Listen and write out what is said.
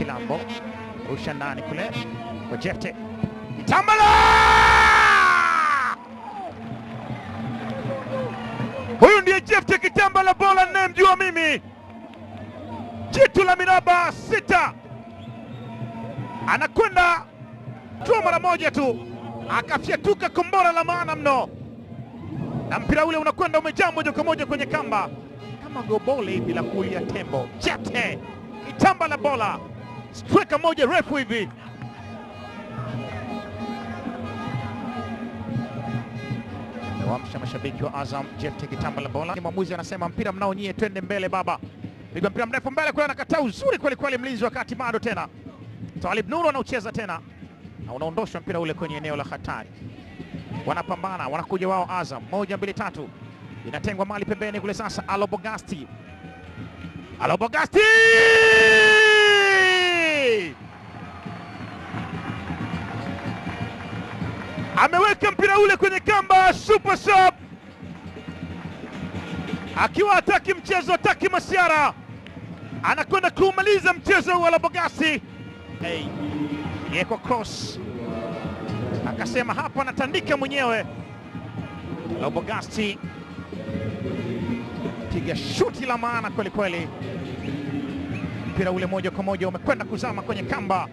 Chilambo rusha ndani kule kwa Jefte Kitambala. Huyu ndiye Jefte Kitambala, bola ninayemjua mimi, jitu la miraba 6, anakwenda tu mara moja tu akafyatuka kombora la maana mno, na mpira ule unakwenda umejaa moja kwa moja kwenye kamba kama gobole bila kulia tembo. Jefte Kitambala, bola striker moja refu hivi. Amewamsha mashabiki wa Azam. Jefte Kitambala, bola. Mwamuzi anasema mpira mnao nyie, twende mbele baba. Piga mpira mrefu mbele kule, anakataa uzuri kweli kweli mlinzi, wakati bado tena Twalib Nuru anaucheza tena na unaondoshwa mpira ule kwenye eneo la hatari. Wanapambana, wanakuja wao Azam, 1 2 3, inatengwa mali pembeni kule. Sasa Alobogasti ameweka mpira ule kwenye kamba. Super sub akiwa hataki mchezo, hataki masiara, anakwenda kumaliza mchezo wa Alobogasti. Yeko cross, akasema hapa anatandika mwenyewe. Alobogasti piga shuti la maana kweli kweli, mpira ule moja kwa moja umekwenda kuzama kwenye kamba.